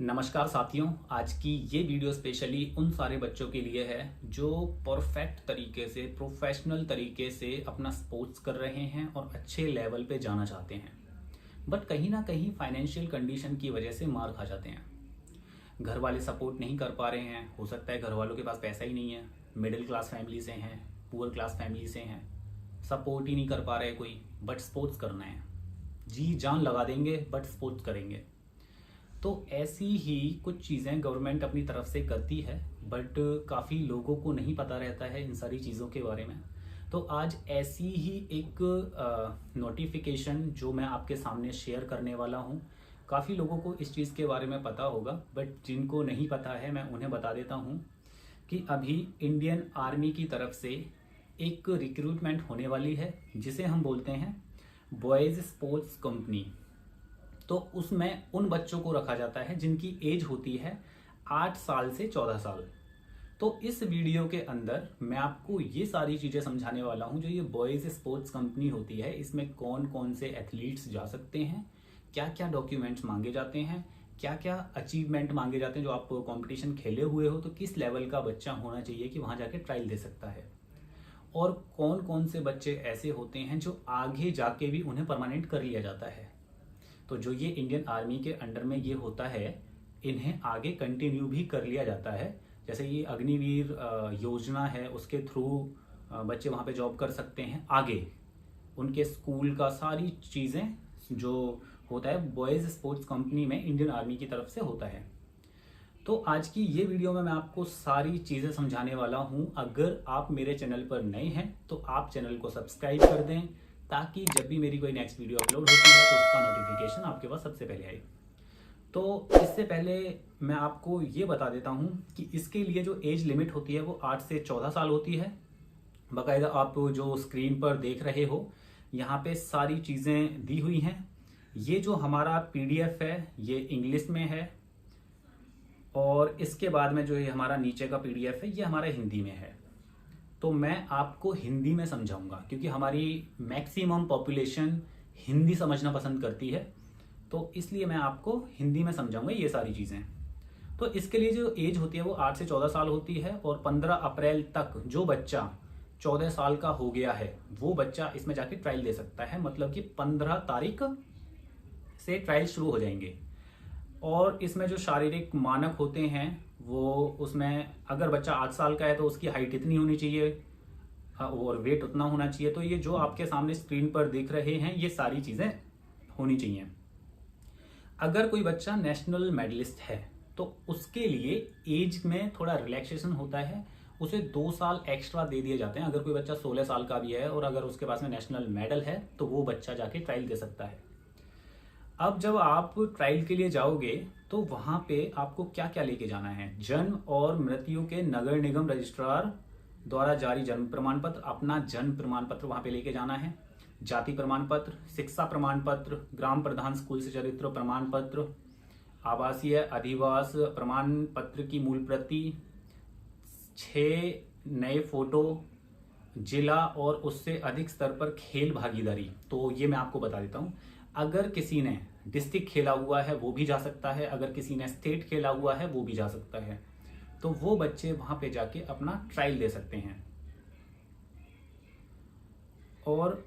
नमस्कार साथियों, आज की ये वीडियो स्पेशली उन सारे बच्चों के लिए है जो परफेक्ट तरीके से प्रोफेशनल तरीके से अपना स्पोर्ट्स कर रहे हैं और अच्छे लेवल पे जाना चाहते हैं, बट कहीं ना कहीं फाइनेंशियल कंडीशन की वजह से मार खा जाते हैं। घर वाले सपोर्ट नहीं कर पा रहे हैं, हो सकता है घर वालों के पास पैसा ही नहीं है, मिडिल क्लास फैमिली से हैं, पुअर क्लास फैमिली से हैं, सपोर्ट ही नहीं कर पा रहे कोई, बट स्पोर्ट्स करना है, जी जान लगा देंगे बट स्पोर्ट्स करेंगे। तो ऐसी ही कुछ चीज़ें गवर्नमेंट अपनी तरफ से करती है, बट काफ़ी लोगों को नहीं पता रहता है इन सारी चीज़ों के बारे में। तो आज ऐसी ही एक नोटिफिकेशन जो मैं आपके सामने शेयर करने वाला हूँ। काफ़ी लोगों को इस चीज़ के बारे में पता होगा, बट जिनको नहीं पता है मैं उन्हें बता देता हूँ कि अभी इंडियन आर्मी की तरफ से एक रिक्रूटमेंट होने वाली है जिसे हम बोलते हैं बॉयज़ स्पोर्ट्स कंपनी। तो उसमें उन बच्चों को रखा जाता है जिनकी एज होती है 8 साल से 14 साल। तो इस वीडियो के अंदर मैं आपको ये सारी चीज़ें समझाने वाला हूँ जो ये बॉयज़ स्पोर्ट्स कंपनी होती है, इसमें कौन कौन से एथलीट्स जा सकते हैं, क्या क्या डॉक्यूमेंट्स मांगे जाते हैं, क्या क्या अचीवमेंट मांगे जाते हैं। जो आप कंपटीशन खेले हुए हो तो किस लेवल का बच्चा होना चाहिए कि वहाँ जाके ट्रायल दे सकता है, और कौन कौन से बच्चे ऐसे होते हैं जो आगे जाके भी उन्हें परमानेंट कर लिया जाता है। तो जो ये इंडियन आर्मी के अंडर में ये होता है, इन्हें आगे कंटिन्यू भी कर लिया जाता है। जैसे ये अग्निवीर योजना है, उसके थ्रू बच्चे वहाँ पे जॉब कर सकते हैं। आगे उनके स्कूल का सारी चीज़ें जो होता है बॉयज़ स्पोर्ट्स कंपनी में इंडियन आर्मी की तरफ से होता है। तो आज की ये वीडियो में मैं आपको सारी चीज़ें समझाने वाला हूँ। अगर आप मेरे चैनल पर नए हैं तो आप चैनल को सब्सक्राइब कर दें, ताकि जब भी मेरी कोई नेक्स्ट वीडियो अपलोड होती है तो उसका नोटिफिकेशन आपके पास सबसे पहले आए। तो इससे पहले मैं आपको ये बता देता हूँ कि इसके लिए जो एज लिमिट होती है वो 8 से 14 साल होती है। बाकायदा आप जो स्क्रीन पर देख रहे हो यहाँ पे सारी चीज़ें दी हुई हैं। ये जो हमारा PDF है ये इंग्लिश में है, और इसके बाद में जो ये हमारा नीचे का PDF है ये हमारा हिंदी में है। तो मैं आपको हिंदी में समझाऊंगा क्योंकि हमारी मैक्सिमम पॉपुलेशन हिंदी समझना पसंद करती है, तो इसलिए मैं आपको हिंदी में समझाऊंगा ये सारी चीज़ें। तो इसके लिए जो एज होती है वो 8 से 14 साल होती है, और 15 अप्रैल तक जो बच्चा 14 साल का हो गया है वो बच्चा इसमें जाके ट्रायल दे सकता है। मतलब कि 15 तारीख से ट्रायल शुरू हो जाएंगे। और इसमें जो शारीरिक मानक होते हैं वो उसमें अगर बच्चा 8 साल का है तो उसकी हाइट इतनी होनी चाहिए और वेट उतना होना चाहिए। तो ये जो आपके सामने स्क्रीन पर दिख रहे हैं ये सारी चीज़ें होनी चाहिए। अगर कोई बच्चा नेशनल मेडलिस्ट है तो उसके लिए एज में थोड़ा रिलैक्सेशन होता है, उसे 2 साल एक्स्ट्रा दे दिए जाते हैं। अगर कोई बच्चा 16 साल का भी है और अगर उसके पास में नेशनल मेडल है तो वो बच्चा जाके ट्रायल दे सकता है। अब जब आप ट्रायल के लिए जाओगे तो वहां पे आपको क्या क्या लेके जाना है। जन्म और मृत्यु के नगर निगम रजिस्ट्रार द्वारा जारी जन्म प्रमाण पत्र, अपना जन्म प्रमाण पत्र वहां पे लेके जाना है। जाति प्रमाण पत्र, शिक्षा प्रमाण पत्र, ग्राम प्रधान स्कूल से चरित्र प्रमाण पत्र, आवासीय अधिवास प्रमाण पत्र की मूल प्रति, 6 नए फोटो, जिला और उससे अधिक स्तर पर खेल भागीदारी। तो ये मैं आपको बता देता हूँ, अगर किसी ने डिस्ट्रिक्ट खेला हुआ है वो भी जा सकता है, अगर किसी ने स्टेट खेला हुआ है वो भी जा सकता है। तो वो बच्चे वहां पे जाके अपना ट्रायल दे सकते हैं। और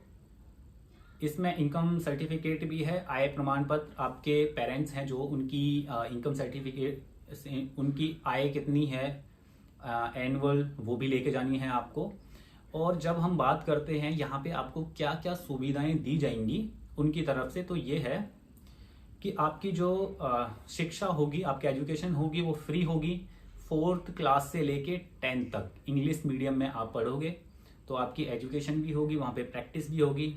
इसमें इनकम सर्टिफिकेट भी है, आय प्रमाण पत्र, आपके पेरेंट्स हैं जो उनकी इनकम सर्टिफिकेट, उनकी आय कितनी है एनुअल, वो भी लेके जानी है आपको। और जब हम बात करते हैं यहाँ पे आपको क्या क्या सुविधाएं दी जाएंगी उनकी तरफ से, तो ये है कि आपकी जो शिक्षा होगी, आपकी एजुकेशन होगी वो फ्री होगी। 4th क्लास से लेके 10th तक इंग्लिश मीडियम में आप पढ़ोगे तो आपकी एजुकेशन भी होगी, वहाँ पे प्रैक्टिस भी होगी।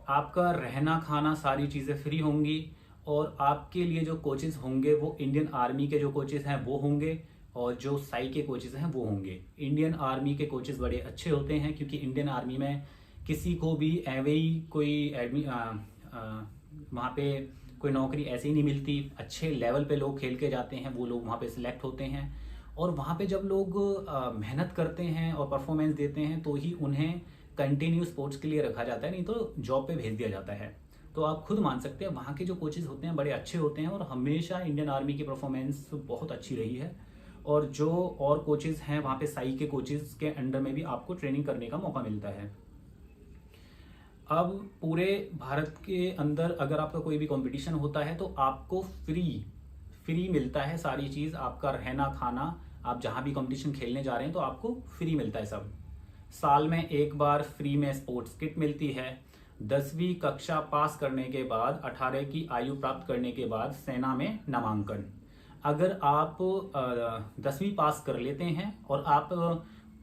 आपका रहना खाना सारी चीज़ें फ्री होंगी, और आपके लिए जो कोचेज़ होंगे वो इंडियन आर्मी के जो कोचेज़ हैं वो होंगे, और जो साई के कोचेज़ हैं वो होंगे। इंडियन आर्मी के कोचेज़ बड़े अच्छे होते हैं क्योंकि इंडियन आर्मी में किसी को भी एवे ही कोई वहाँ पे कोई नौकरी ऐसे ही नहीं मिलती। अच्छे लेवल पे लोग खेल के जाते हैं, वो लोग वहाँ पे सिलेक्ट होते हैं, और वहाँ पे जब लोग मेहनत करते हैं और परफॉर्मेंस देते हैं तो ही उन्हें कंटिन्यू स्पोर्ट्स के लिए रखा जाता है, नहीं तो जॉब पे भेज दिया जाता है। तो आप खुद मान सकते हैं वहाँ के जो कोचेज़ होते हैं बड़े अच्छे होते हैं और हमेशा इंडियन आर्मी की परफॉर्मेंस बहुत अच्छी रही है। और जो और कोचेज़ हैं वहाँ पे साई के कोचेज़ के अंडर में भी आपको ट्रेनिंग करने का मौका मिलता है। अब पूरे भारत के अंदर अगर आपका कोई भी कंपटीशन होता है तो आपको फ्री मिलता है सारी चीज़, आपका रहना खाना, आप जहाँ भी कंपटीशन खेलने जा रहे हैं तो आपको फ्री मिलता है सब। साल में एक बार फ्री में स्पोर्ट्स किट मिलती है। 10वीं कक्षा पास करने के बाद 18 की आयु प्राप्त करने के बाद सेना में नामांकन। अगर आप 10वीं पास कर लेते हैं और आप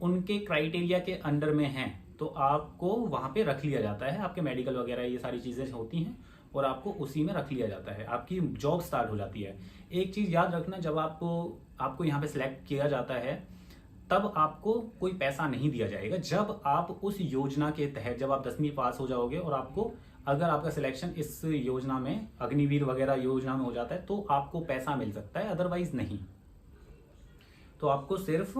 उनके क्राइटेरिया के अंडर में हैं तो आपको वहाँ पे रख लिया जाता है। आपके मेडिकल वगैरह ये सारी चीज़ें होती हैं और आपको उसी में रख लिया जाता है, आपकी जॉब स्टार्ट हो जाती है। एक चीज़ याद रखना, जब आपको यहाँ पे सिलेक्ट किया जाता है तब आपको कोई पैसा नहीं दिया जाएगा। जब आप उस योजना के तहत जब आप 10वीं पास हो जाओगे और आपको अगर आपका सिलेक्शन इस योजना में अग्निवीर वगैरह योजना में हो जाता है तो आपको पैसा मिल सकता है, अदरवाइज नहीं। तो आपको सिर्फ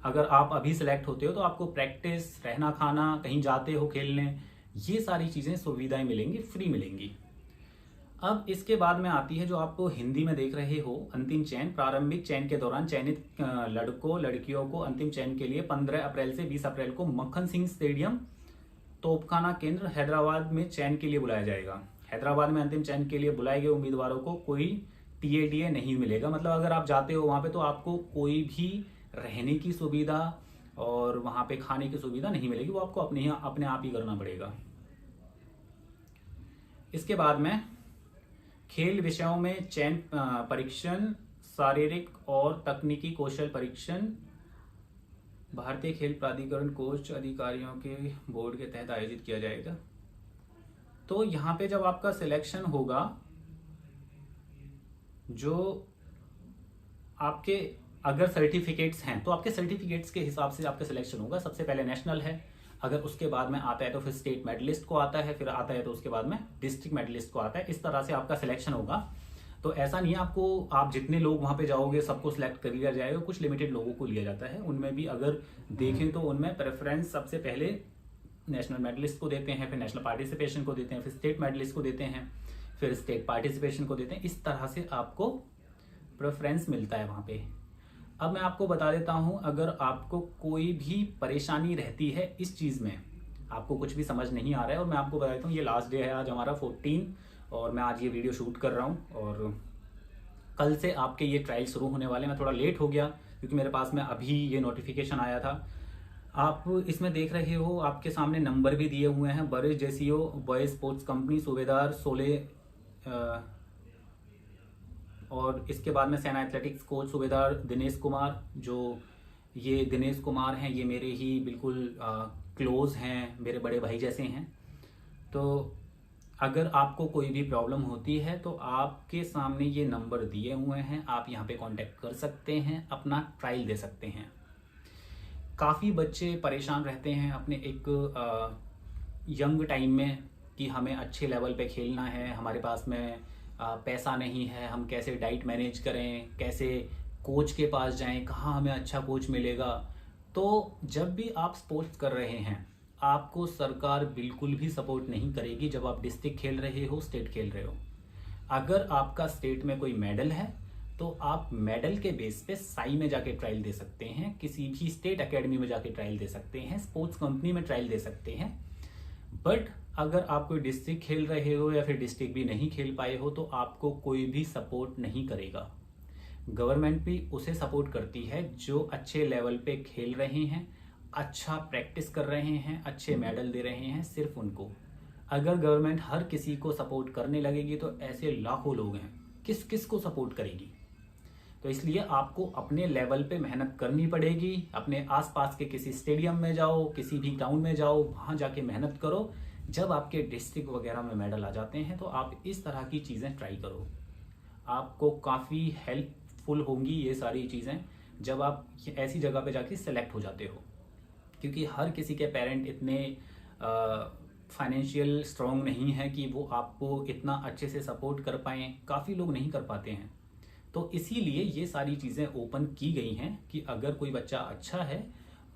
अगर आप अभी सिलेक्ट होते हो तो आपको प्रैक्टिस, रहना खाना, कहीं जाते हो खेलने, ये सारी चीज़ें सुविधाएं मिलेंगी, फ्री मिलेंगी। अब इसके बाद में आती है जो आप हिंदी में देख रहे हो, अंतिम चयन। प्रारंभिक चयन के दौरान चयनित लड़कों लड़कियों को अंतिम चयन के लिए 15 अप्रैल से 20 अप्रैल को मक्खन सिंह स्टेडियम, तोपखाना केंद्र, हैदराबाद में चयन के लिए बुलाया जाएगा। हैदराबाद में अंतिम चयन के लिए बुलाए गए उम्मीदवारों को कोई TADA नहीं मिलेगा। मतलब अगर आप जाते हो वहां पे तो आपको कोई भी रहने की सुविधा और वहां पे खाने की सुविधा नहीं मिलेगी, वो आपको अपने आप ही करना पड़ेगा। इसके बाद में खेल विषयों में चयन परीक्षण, शारीरिक और तकनीकी कौशल परीक्षण भारतीय खेल प्राधिकरण कोच अधिकारियों के बोर्ड के तहत आयोजित किया जाएगा। तो यहाँ पे जब आपका सिलेक्शन होगा, जो आपके अगर सर्टिफिकेट्स हैं तो आपके सर्टिफिकेट्स के हिसाब से आपका सिलेक्शन होगा। सबसे पहले नेशनल है, अगर उसके बाद में आता है तो फिर स्टेट मेडलिस्ट को आता है, फिर आता है तो उसके बाद में डिस्ट्रिक्ट मेडलिस्ट को आता है। इस तरह से आपका सिलेक्शन होगा। तो ऐसा नहीं है आप जितने लोग वहां पे जाओगे सबको सिलेक्ट कर लिया जाएगा, कुछ लिमिटेड लोगों को लिया जाता है। उनमें भी अगर देखें तो उनमें प्रेफरेंस सबसे पहले नेशनल मेडलिस्ट को देते हैं, फिर नेशनल पार्टिसिपेशन को देते हैं, फिर स्टेट मेडलिस्ट को देते हैं, फिर स्टेट पार्टिसिपेशन को देते हैं। इस तरह से आपको प्रेफरेंस मिलता है वहां पे। अब मैं आपको बता देता हूं, अगर आपको कोई भी परेशानी रहती है इस चीज में, आपको कुछ भी समझ नहीं आ रहा है, और मैं आपको बता देता हूँ ये लास्ट डे है आज हमारा 14 और मैं आज ये वीडियो शूट कर रहा हूँ और कल से आपके ये ट्रायल शुरू होने वाले। मैं थोड़ा लेट हो गया क्योंकि मेरे पास में अभी ये नोटिफिकेशन आया था। आप इसमें देख रहे हो, आपके सामने नंबर भी दिए हुए हैं। बरिश जेसीओ बॉयज स्पोर्ट्स कंपनी, सूबेदार 16, और इसके बाद में सेना एथलेटिक्स कोच सूबेदार दिनेश कुमार। जो ये दिनेश कुमार हैं ये मेरे ही बिल्कुल क्लोज हैं, मेरे बड़े भाई जैसे हैं। तो अगर आपको कोई भी प्रॉब्लम होती है तो आपके सामने ये नंबर दिए हुए हैं, आप यहाँ पे कांटेक्ट कर सकते हैं, अपना ट्रायल दे सकते हैं। काफ़ी बच्चे परेशान रहते हैं अपने एक यंग टाइम में कि हमें अच्छे लेवल पे खेलना है, हमारे पास में पैसा नहीं है, हम कैसे डाइट मैनेज करें, कैसे कोच के पास जाएं, कहाँ हमें अच्छा कोच मिलेगा। तो जब भी आप स्पोर्ट्स कर रहे हैं आपको सरकार बिल्कुल भी सपोर्ट नहीं करेगी। जब आप डिस्ट्रिक्ट खेल रहे हो, स्टेट खेल रहे हो, अगर आपका स्टेट में कोई मेडल है तो आप मेडल के बेस पे साई में जाके ट्रायल दे सकते हैं, किसी भी स्टेट एकेडमी में जाके ट्रायल दे सकते हैं, स्पोर्ट्स कंपनी में ट्रायल दे सकते हैं। बट अगर आप कोई डिस्ट्रिक्ट खेल रहे हो या फिर डिस्ट्रिक्ट भी नहीं खेल पाए हो तो आपको कोई भी सपोर्ट नहीं करेगा। गवर्नमेंट भी उसे सपोर्ट करती है जो अच्छे लेवल पे खेल रहे हैं, अच्छा प्रैक्टिस कर रहे हैं, अच्छे मेडल दे रहे हैं, सिर्फ उनको। अगर गवर्नमेंट हर किसी को सपोर्ट करने लगेगी तो ऐसे लाखों लोग हैं, किस किस को सपोर्ट करेगी। तो इसलिए आपको अपने लेवल पे मेहनत करनी पड़ेगी। अपने आसपास के किसी स्टेडियम में जाओ, किसी भी ग्राउंड में जाओ, वहां जाके मेहनत करो। जब आपके डिस्ट्रिक्ट वगैरह में मेडल आ जाते हैं तो आप इस तरह की चीज़ें ट्राई करो, आपको काफ़ी हेल्पफुल होंगी ये सारी चीज़ें जब आप ऐसी जगह पे जाके सेलेक्ट हो जाते हो। क्योंकि हर किसी के पेरेंट इतने फाइनेंशियल स्ट्रॉन्ग नहीं है कि वो आपको इतना अच्छे से सपोर्ट कर पाएँ, काफ़ी लोग नहीं कर पाते हैं। तो इसीलिए ये सारी चीज़ें ओपन की गई हैं कि अगर कोई बच्चा अच्छा है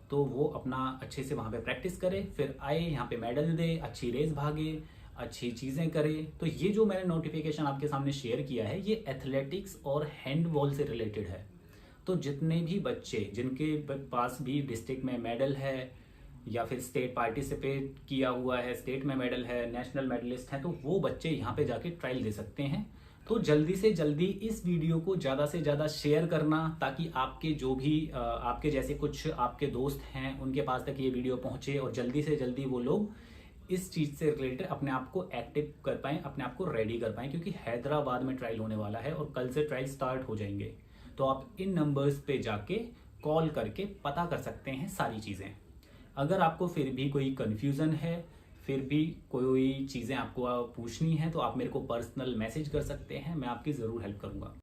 तो वो अपना अच्छे से वहाँ पे प्रैक्टिस करे, फिर आए यहाँ पे मेडल दे, अच्छी रेस भागे, अच्छी चीज़ें करें। तो ये जो मैंने नोटिफिकेशन आपके सामने शेयर किया है ये एथलेटिक्स और हैंडबॉल से रिलेटेड है। तो जितने भी बच्चे जिनके पास भी डिस्ट्रिक्ट में मेडल है या फिर स्टेट पार्टिसिपेट किया हुआ है, स्टेट में मेडल है, नेशनल मेडलिस्ट हैं, तो वो बच्चे यहाँ पे जाके ट्रायल दे सकते हैं। तो जल्दी से जल्दी इस वीडियो को ज़्यादा से ज़्यादा शेयर करना, ताकि आपके जो भी आपके जैसे कुछ आपके दोस्त हैं उनके पास तक ये वीडियो पहुँचे और जल्दी से जल्दी वो लोग इस चीज़ से रिलेटेड अपने आप को एक्टिव कर पाएँ, अपने आप को रेडी कर पाएँ, क्योंकि हैदराबाद में ट्रायल होने वाला है और कल से ट्रायल स्टार्ट हो जाएंगे। तो आप इन नंबर्स पे जाके कॉल करके पता कर सकते हैं सारी चीज़ें। अगर आपको फिर भी कोई कन्फ्यूज़न है, फिर भी कोई चीज़ें आपको पूछनी है, तो आप मेरे को पर्सनल मैसेज कर सकते हैं, मैं आपकी ज़रूर हेल्प करूँगा।